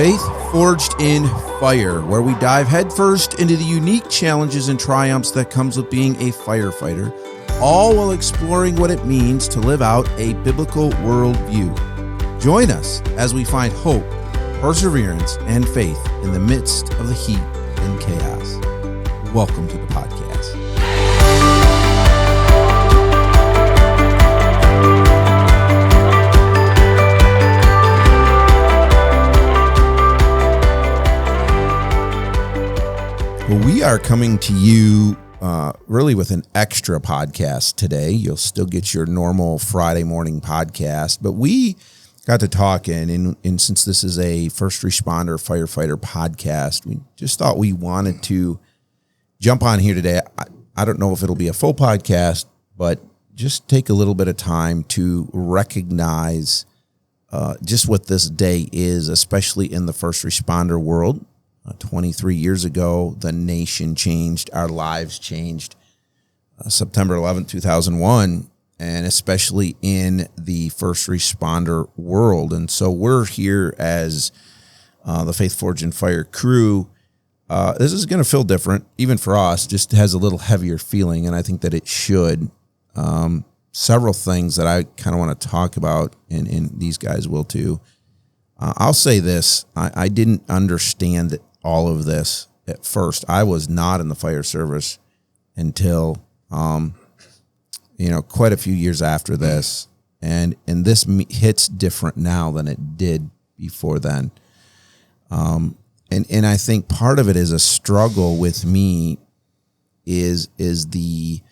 Faith Forged in Fire, where we dive headfirst into the unique challenges and triumphs that comes with being a firefighter, all while exploring what it means to live out a biblical worldview. Join us as we find hope, perseverance, and faith in the midst of the heat and chaos. Welcome to the podcast. Well, we are coming to you really with an extra podcast today. You'll still get your normal Friday morning podcast, but we got to talking, and since this is a first responder firefighter podcast, we just thought we wanted to jump on here today. I don't know if it'll be a full podcast, but just take a little bit of time to recognize just what this day is, especially in the first responder world. 23 years ago, the nation changed, our lives changed. September 11th, 2001, and especially in the first responder world. And so we're here as the Faith Forged in Fire crew. This is going to feel different, even for us, just has a little heavier feeling, and I think that it should. Several things that I kind of want to talk about, and these guys will too. I'll say this, I didn't understand all of this at first. I was not in the fire service until, quite a few years after this. And this hits different now than it did before then. And I think part of it is a struggle with me is the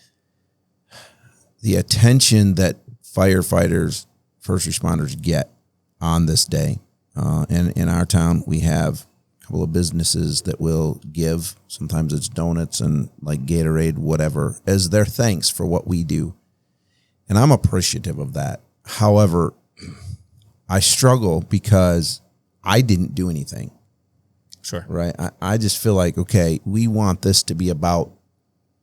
attention that firefighters, first responders get on this day. And in our town, we have of businesses that will give, sometimes it's donuts and like Gatorade, whatever, as their thanks for what we do. And I'm appreciative of that. However, I struggle because I didn't do anything. Sure. Right. I just feel like, okay, we want this to be about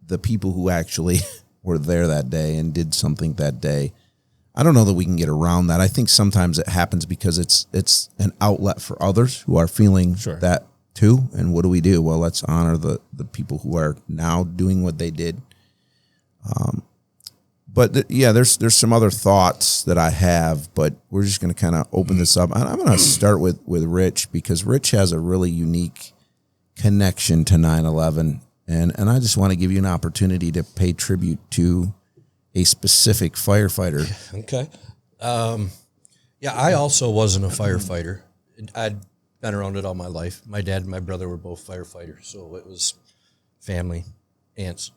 the people who actually were there that day and did something that day. I don't know that we can get around that. I think sometimes it happens because it's an outlet for others who are feeling that too. And what do? Well, let's honor the people who are now doing what they did. There's some other thoughts that I have, but we're just going to kind of open this up. And I'm going to start with Rich, because Rich has a really unique connection to 9/11. And I just want to give you an opportunity to pay tribute to a specific firefighter. Okay. I also wasn't a firefighter. I'd been around it all my life. My dad and my brother were both firefighters, so it was family, aunts,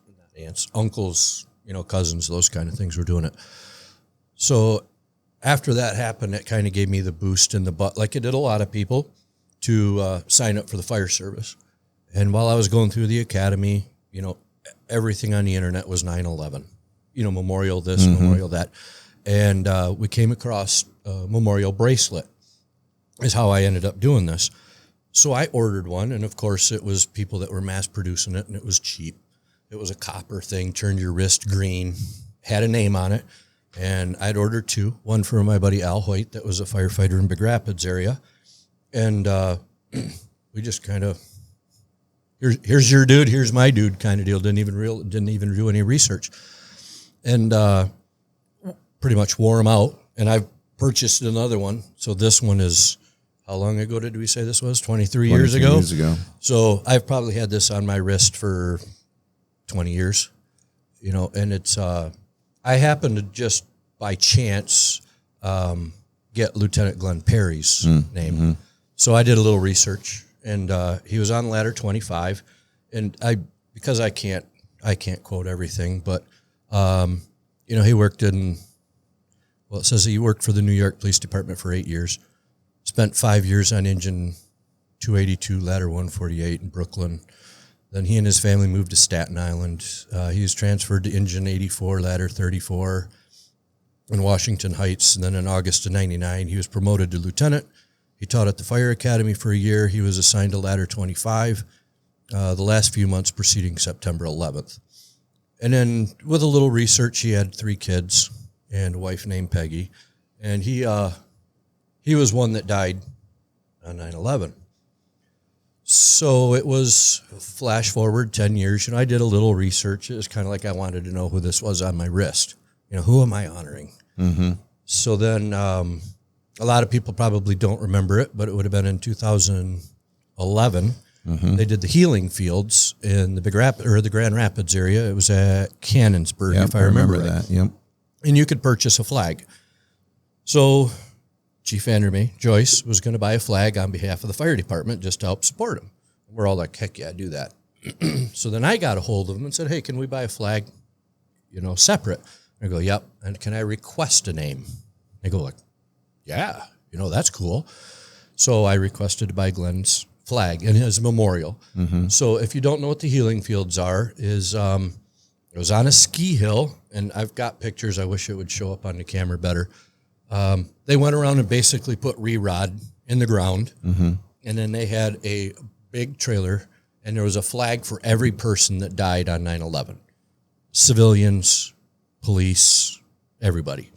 uncles, cousins, those kind of things were doing it. So after that happened, it kind of gave me the boost in the butt, like it did a lot of people, to sign up for the fire service. And while I was going through the academy, everything on the internet was 9/11. Memorial this, memorial that. And we came across a memorial bracelet is how I ended up doing this. So I ordered one, and of course it was people that were mass producing it, and it was cheap. It was a copper thing, turned your wrist green, had a name on it. And I'd ordered two, one for my buddy Al Hoyt that was a firefighter in Big Rapids area. And we just kind of, here's your dude, here's my dude kind of deal. Didn't even do any research. And pretty much wore them out. And I purchased another one. So this one is, how long ago did we say this was? 23 years ago? 22 years ago. So I've probably had this on my wrist for 20 years, and it's, I happened to just by chance get Lieutenant Glenn Perry's name. Mm-hmm. So I did a little research, and he was on ladder 25. And because I can't quote everything, but he worked it says he worked for the New York Police Department for 8 years, spent 5 years on engine 282, ladder 148 in Brooklyn. Then he and his family moved to Staten Island. He was transferred to engine 84, ladder 34 in Washington Heights. And then in August of 99, he was promoted to lieutenant. He taught at the fire academy for a year. He was assigned to ladder 25 the last few months preceding September 11th. And then with a little research, he had 3 kids and a wife named Peggy. And he was one that died on 9/11. So it was flash forward 10 years. I did a little research. It was kind of like I wanted to know who this was on my wrist. Who am I honoring? Mm-hmm. So then a lot of people probably don't remember it, but it would have been in 2011. Mm-hmm. They did the healing fields in the the Grand Rapids area. It was at Cannonsburg, if I remember that. Yep. And you could purchase a flag. So Chief Vandermay, Joyce, was going to buy a flag on behalf of the fire department just to help support him. We're all like, heck yeah, do that. So then I got a hold of him and said, hey, can we buy a flag, separate? I go, yep. And can I request a name? They go like, yeah, that's cool. So I requested to buy Glenn's flag and his memorial. Mm-hmm. So if you don't know what the healing fields are, it was on a ski hill, and I've got pictures. I wish it would show up on the camera better. They went around and basically put re-rod in the ground, mm-hmm. and then they had a big trailer, and there was a flag for every person that died on 9/11. Civilians, police, everybody.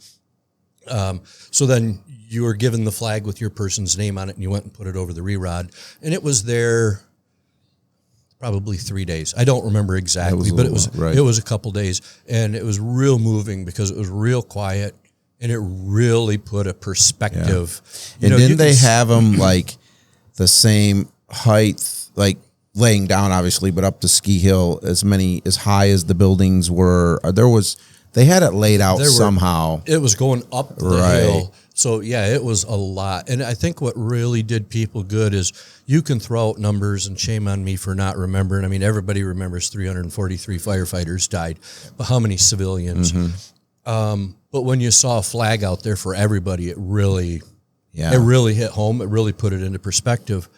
So then you were given the flag with your person's name on it, and you went and put it over the re-rod, and it was there probably 3 days. I don't remember exactly, but it was a couple days, and it was real moving because it was real quiet. And it really put a perspective. Yeah. And didn't they have them like the same height, like laying down, obviously, but up the ski hill as high as the buildings were? They had it laid out somehow. It was going up the hill. So, yeah, it was a lot. And I think what really did people good is you can throw out numbers, and shame on me for not remembering. I mean, everybody remembers 343 firefighters died, but how many civilians? Mm-hmm. But when you saw a flag out there for everybody, it really hit home. It really put it into perspective.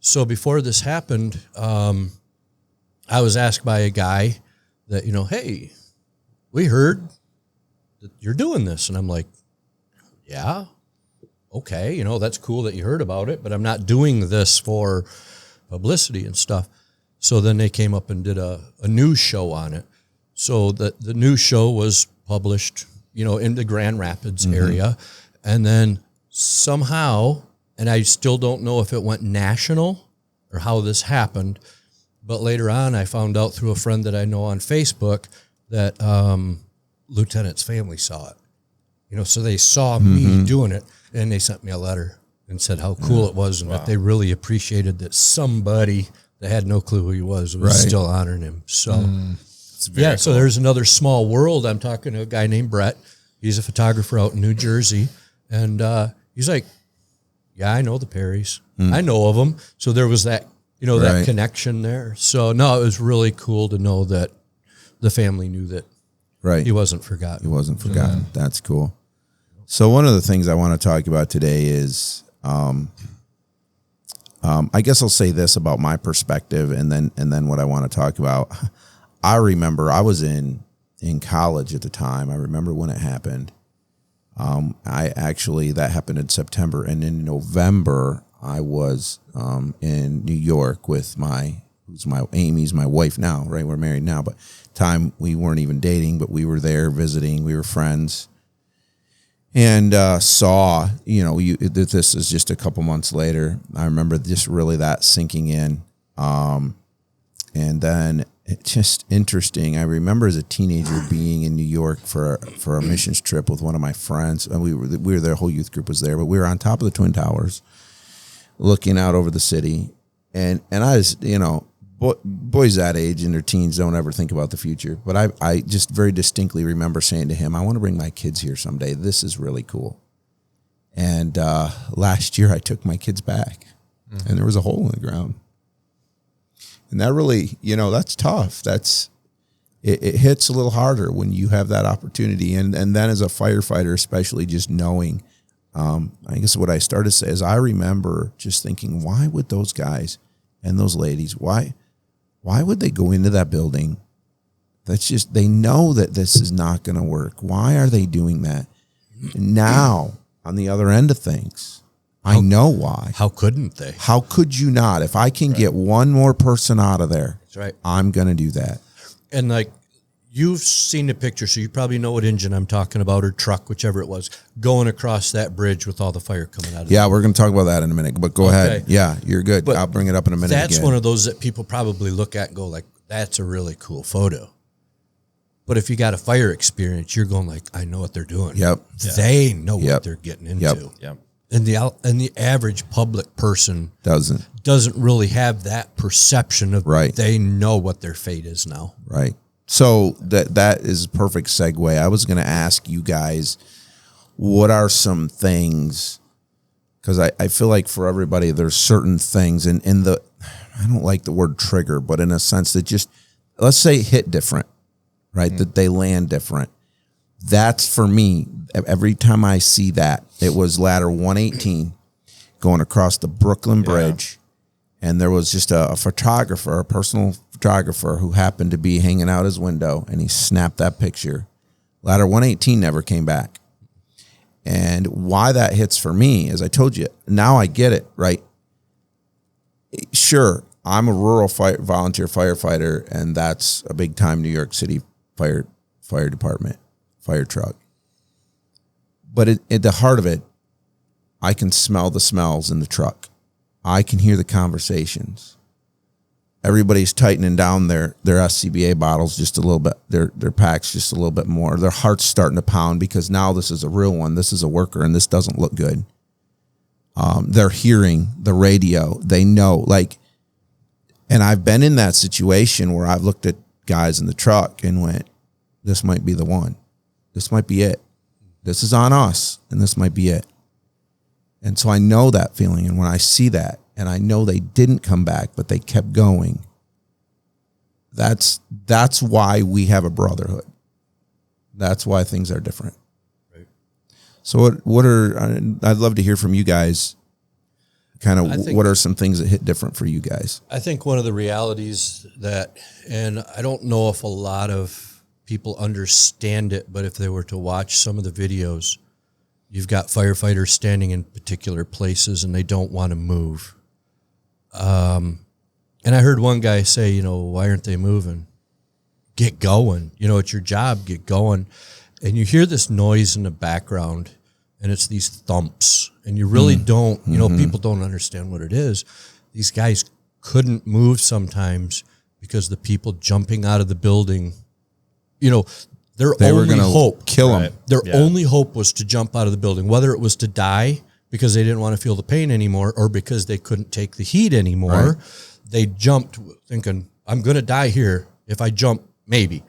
So before this happened, I was asked by a guy that, hey, we heard that you're doing this. And I'm like, yeah, okay. That's cool that you heard about it, but I'm not doing this for publicity and stuff. So then they came up and did a news show on it. So the news show was published in the Grand Rapids mm-hmm. area. And then somehow, and I still don't know if it went national or how this happened, but later on I found out through a friend that I know on Facebook that Lieutenant's family saw it. So they saw mm-hmm. me doing it, and they sent me a letter and said how cool it was and that they really appreciated that somebody that had no clue who he was still honoring him. So cool. So there's another small world. I'm talking to a guy named Brett. He's a photographer out in New Jersey. And he's like, yeah, I know the Perrys. I know of them. So there was that, that connection there. So, no, it was really cool to know that the family knew that he wasn't forgotten. He wasn't forgotten. That's cool. So one of the things I want to talk about today is, I guess I'll say this about my perspective and then what I want to talk about. I remember I was in college at the time. I remember when it happened. That happened in September, and in November I was in New York with Amy's my wife now, right? We're married now, but time we weren't even dating, but we were there visiting. We were friends, and saw this is just a couple months later. I remember just really that sinking in, and then. It's just interesting. I remember as a teenager being in New York for a missions trip with one of my friends, and we were there. The whole youth group was there, but we were on top of the Twin Towers, looking out over the city. And I was, boys that age in their teens don't ever think about the future. But I just very distinctly remember saying to him, "I want to bring my kids here someday. This is really cool." And last year, I took my kids back, and there was a hole in the ground. And that really, that's tough. It hits a little harder when you have that opportunity. And then as a firefighter, especially just knowing, I guess what I started to say is I remember just thinking, why would those guys and those ladies, why would they go into that building? They know that this is not going to work. Why are they doing that? Now, on the other end of things, I know why. How couldn't they? How could you not? If I can get one more person out of there, that's right. I'm going to do that. And you've seen the picture, so you probably know what engine I'm talking about, or truck, whichever it was, going across that bridge with all the fire coming out of it. Yeah, we're going to talk about that in a minute, but go ahead. Yeah, you're good. But I'll bring it up in a minute. That's again. one of those that people probably look at and go like, that's a really cool photo. But if you got a fire experience, you're going like, I know what they're doing. Yep. They know what they're getting into. Yep. And the average public person doesn't really have that perception of they know what their fate is now. Right. So that is a perfect segue. I was going to ask you guys, what are some things, because I feel like for everybody there's certain things, and I don't like the word trigger, but in a sense that just, let's say, hit different, right? That they land different. That's for me. Every time I see that, it was ladder 118 going across the Brooklyn Bridge, and there was just a photographer, a personal photographer, who happened to be hanging out his window, and he snapped that picture. Ladder 118 never came back. And why that hits for me, as I told you, now I get it, right? Sure, I'm a rural volunteer firefighter, and that's a big-time New York City fire department, fire truck. But at the heart of it, I can smell the smells in the truck. I can hear the conversations. Everybody's tightening down their SCBA bottles just a little bit, their packs just a little bit more. Their heart's starting to pound because now this is a real one. This is a worker, and this doesn't look good. They're hearing the radio. They know, and I've been in that situation where I've looked at guys in the truck and went, this might be the one. This might be it. This is on us, and this might be it. And so I know that feeling, and when I see that, and I know they didn't come back, but they kept going, that's why we have a brotherhood. That's why things are different. Right. So I'd love to hear from you guys, kind of what are some things that hit different for you guys? I think one of the realities that, and I don't know if a lot of people understand it, but if they were to watch some of the videos, you've got firefighters standing in particular places and they don't want to move. And I heard one guy say, why aren't they moving? Get going. It's your job. Get going. And you hear this noise in the background, and it's these thumps, and you really don't, people don't understand what it is. These guys couldn't move sometimes because the people jumping out of the building, their only hope, kill them. Their only hope was to jump out of the building, whether it was to die because they didn't want to feel the pain anymore or because they couldn't take the heat anymore. Right. They jumped thinking, I'm going to die here. If I jump, maybe.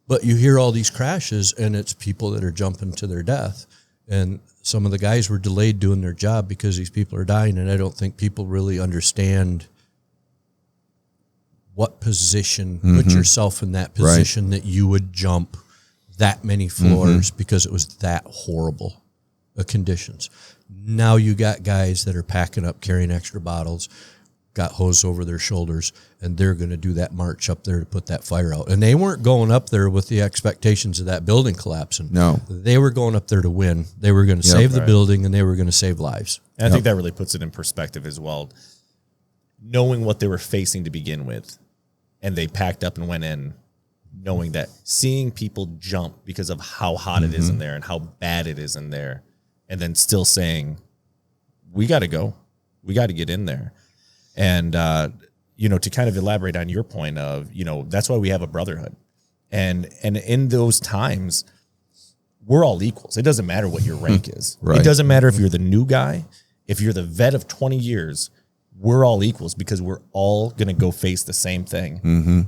But you hear all these crashes, and it's people that are jumping to their death. And some of the guys were delayed doing their job because these people are dying, and I don't think people really understand what position, put yourself in that position that you would jump that many floors because it was that horrible conditions. Now you got guys that are packing up, carrying extra bottles, got hose over their shoulders, and they're going to do that march up there to put that fire out. And they weren't going up there with the expectations of that building collapsing. No. They were going up there to win. They were going to save the building, and they were going to save lives. And I think that really puts it in perspective as well. Knowing what they were facing to begin with, and they packed up and went in, knowing that, seeing people jump because of how hot it is in there and how bad it is in there, and then still saying, we got to go. We got to get in there. And, to kind of elaborate on your point of, that's why we have a brotherhood. And in those times, we're all equals. It doesn't matter what your rank is. Right. It doesn't matter if you're the new guy, if you're the vet of 20 years, we're all equals because we're all going to go face the same thing.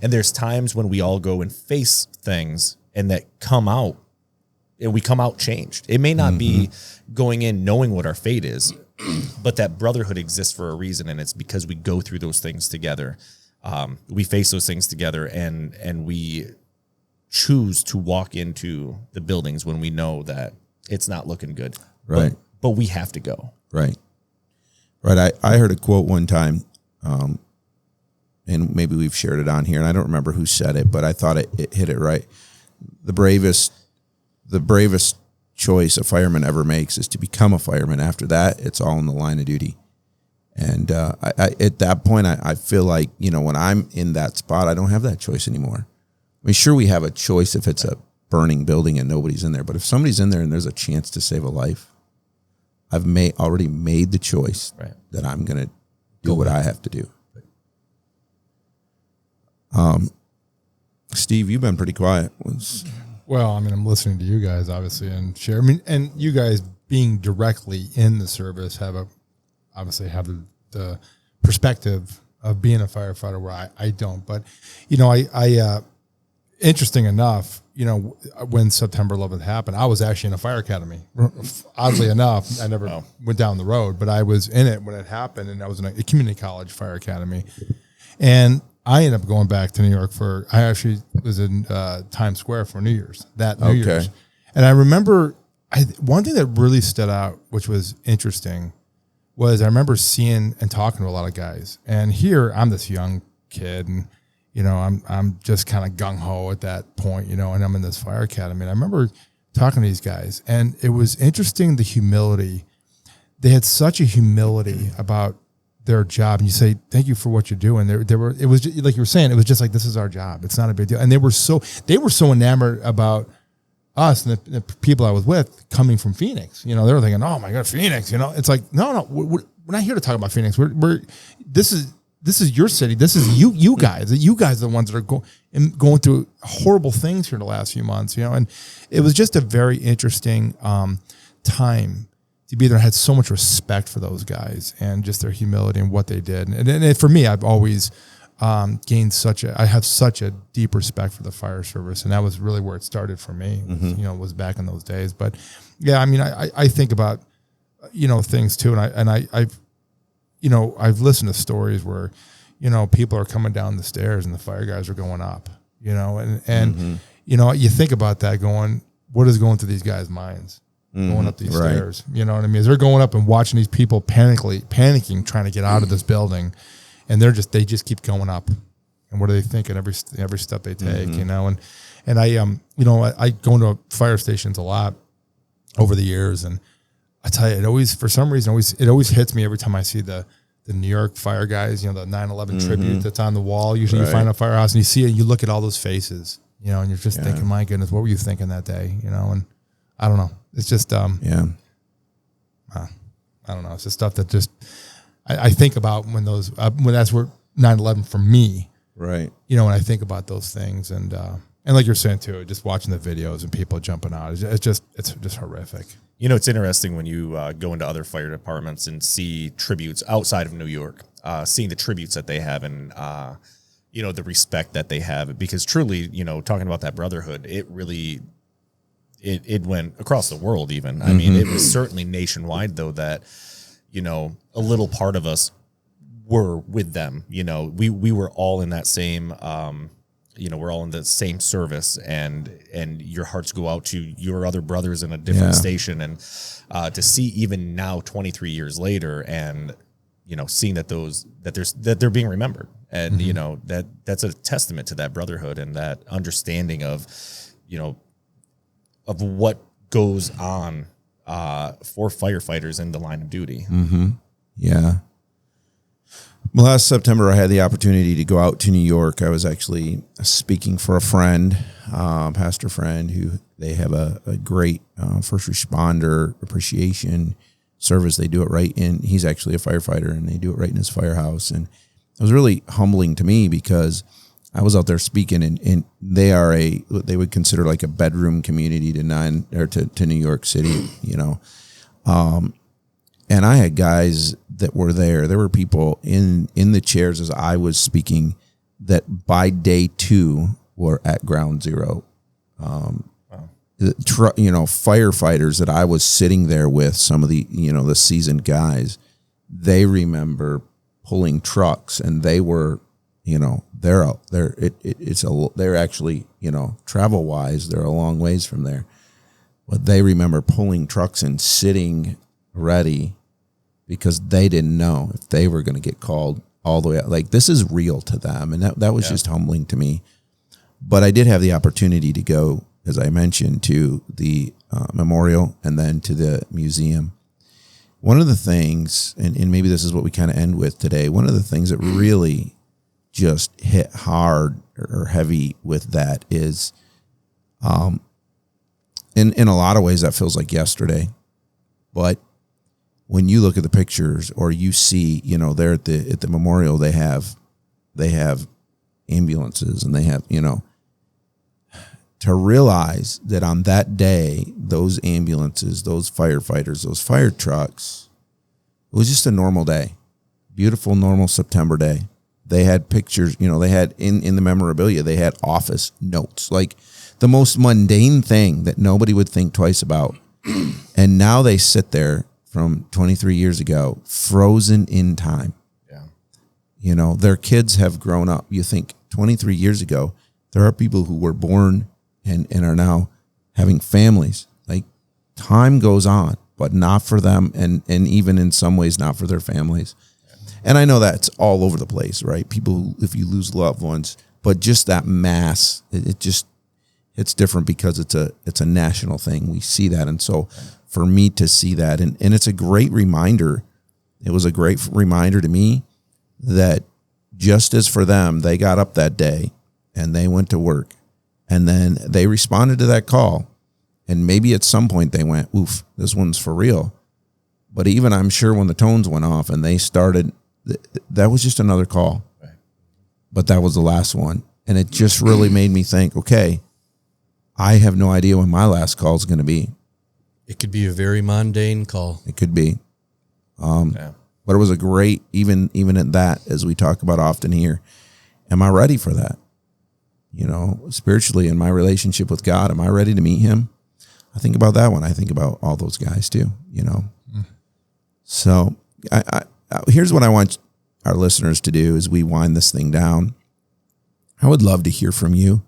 And there's times when we all go and face things and that come out, and we come out changed. It may not be going in knowing what our fate is, but that brotherhood exists for a reason, and it's because we go through those things together. We face those things together, and we choose to walk into the buildings when we know that it's not looking good. Right. But we have to go. Right. Right. I heard a quote one time, and maybe we've shared it on here, and I don't remember who said it, but I thought it hit it right. The bravest choice a fireman ever makes is to become a fireman. After that, it's all in the line of duty. And I at that point, I feel like, when I'm in that spot, I don't have that choice anymore. I mean, sure, we have a choice if it's a burning building and nobody's in there, but if somebody's in there and there's a chance to save a life, I've already made the choice that I'm going to do what I have to do. Steve, you've been pretty quiet. Well, I mean, I'm listening to you guys, obviously, and share. I mean, and you guys being directly in the service have the perspective of being a firefighter where I don't. But, you know, I interesting enough, you know, when September 11th happened, I was actually in a fire academy. Oddly enough, I never went down the road, but I was in it when it happened, and I was in a community college fire academy. And I ended up going back to New York I actually was in Times Square for New Year's, New Year's. And I remember one thing that really stood out, which was interesting, was I remember seeing and talking to a lot of guys. And here I'm this young kid, and you know, I'm just kind of gung ho at that point, you know, and I'm in this fire academy. And I remember talking to these guys, and it was interesting, the humility. They had such a humility about their job, and you say, thank you for what you're doing. It was just, like you were saying, it was just like, this is our job. It's not a big deal. And they were so enamored about us and the people I was with coming from Phoenix. You know, they were thinking, oh my God, Phoenix, you know, it's like, no, we're not here to talk about Phoenix. This is your city. This is you guys. You guys are the ones that are going through horrible things here in the last few months, you know. And it was just a very interesting time to be there. I had so much respect for those guys and just their humility and what they did. And for me, I've always gained I have such a deep respect for the fire service, and that was really where it started for me. You know, was back in those days. But yeah, I mean, I think about, you know, things too, and I've you know, I've listened to stories where, you know, people are coming down the stairs and the fire guys are going up, you know, and you know, you think about that going, what is going through these guys' minds going up these stairs? You know what I mean? As they're going up and watching these people panicking, trying to get out of this building, and they just keep going up. And what are they thinking every step they take, you know? And I, you know, I go into fire stations a lot over the years, and I tell you, it always, for some reason, it always hits me every time I see the New York fire guys, you know, the 9/11 tribute that's on the wall. Usually you find a firehouse and you see it, and you look at all those faces, you know, and you're just thinking, my goodness, what were you thinking that day? You know, and I don't know. It's just, I don't know. It's just stuff that just, I think about when that's where 9/11 for me, right. You know, when I think about those things, and like you're saying too, just watching the videos and people jumping out, it's just horrific. You know, it's interesting when you go into other fire departments and see tributes outside of New York, seeing the tributes that they have and, you know, the respect that they have. Because truly, you know, talking about that brotherhood, it really, it went across the world even. I mean, it was certainly nationwide, though, that, you know, a little part of us were with them. You know, we were all in that same you know, we're all in the same service, and your hearts go out to your other brothers in a different station. And to see even now, 23 years later, and, you know, seeing that they're being remembered, and, you know, that's a testament to that brotherhood and that understanding of, you know, of what goes on for firefighters in the line of duty. Yeah. Well, last September, I had the opportunity to go out to New York. I was actually speaking for a friend, pastor friend, who they have a great first responder appreciation service. They do it he's actually a firefighter, and they do it right in his firehouse. And it was really humbling to me because I was out there speaking, and they would consider like a bedroom community to New York City, you know. And I had guys that were there. There were people in the chairs as I was speaking that by day 2 were at ground zero. You know, firefighters that I was sitting there with, some of the, you know, the seasoned guys, they remember pulling trucks, and they were, you know, they're actually, you know, travel wise, they're a long ways from there, but they remember pulling trucks and sitting ready, because they didn't know if they were going to get called all the way out. Like, this is real to them. And that was just humbling to me. But I did have the opportunity to go, as I mentioned, to the memorial and then to the museum. One of the things, and maybe this is what we kind of end with today, one of the things that really just hit hard or heavy with that is, in a lot of ways that feels like yesterday, but when you look at the pictures or you see, you know, there at the memorial, they have ambulances and they have, you know, to realize that on that day, those ambulances, those firefighters, those fire trucks, it was just a normal day, beautiful, normal September day. They had pictures, you know, they had in the memorabilia, they had office notes, like the most mundane thing that nobody would think twice about. And now they sit there from 23 years ago, frozen in time. Yeah. You know, their kids have grown up. You think 23 years ago, there are people who were born and are now having families. Like, time goes on, but not for them, and even in some ways not for their families. And I know that's all over the place, right? People, if you lose loved ones, but just that mass, it's different because it's a national thing. We see that. And so for me to see that, and it's a great reminder, it was a great reminder to me that just as for them, they got up that day and they went to work and then they responded to that call. And maybe at some point they went, oof, this one's for real. But even I'm sure when the tones went off and they started, that was just another call. Right. But that was the last one. And it just really made me think, okay, I have no idea when my last call is going to be. It could be a very mundane call. It could be. Yeah. But it was a great, even at that, as we talk about often here, am I ready for that? You know, spiritually in my relationship with God, am I ready to meet him? I think about that one. I think about all those guys too, you know. So I here's what I want our listeners to do as we wind this thing down. I would love to hear from you.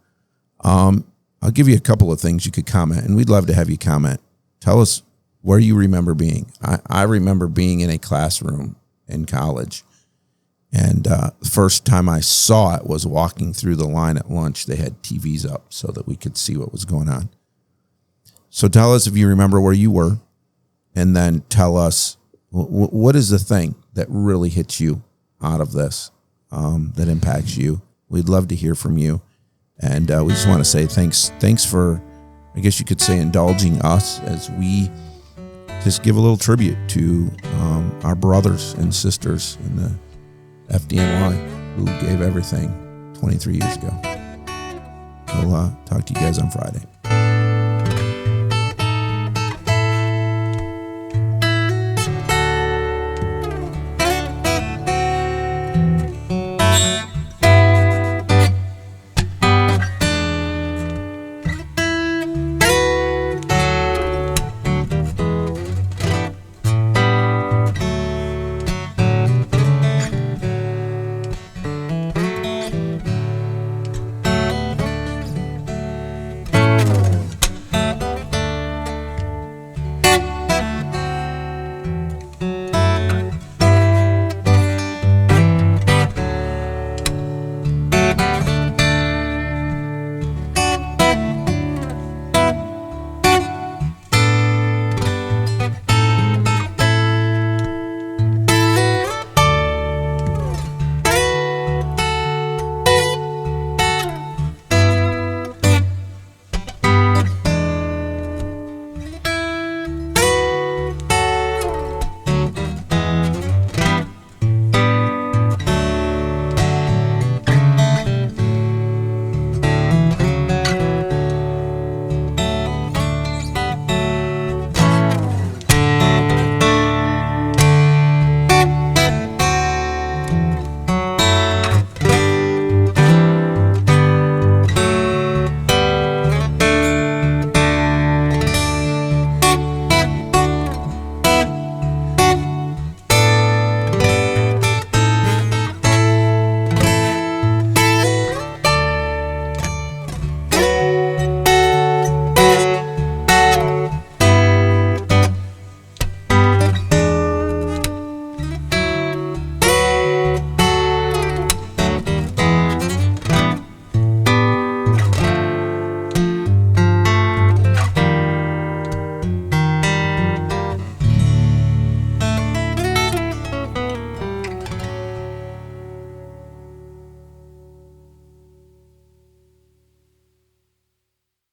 I'll give you a couple of things you could comment, and we'd love to have you comment. Tell us where you remember being. I remember being in a classroom in college, and the first time I saw it was walking through the line at lunch. They had TVs up so that we could see what was going on. So tell us if you remember where you were, and then tell us what is the thing that really hits you out of this, that impacts you. We'd love to hear from you. And we just want to say thanks for, I guess you could say, indulging us as we just give a little tribute to our brothers and sisters in the FDNY who gave everything 23 years ago. We'll talk to you guys on Friday.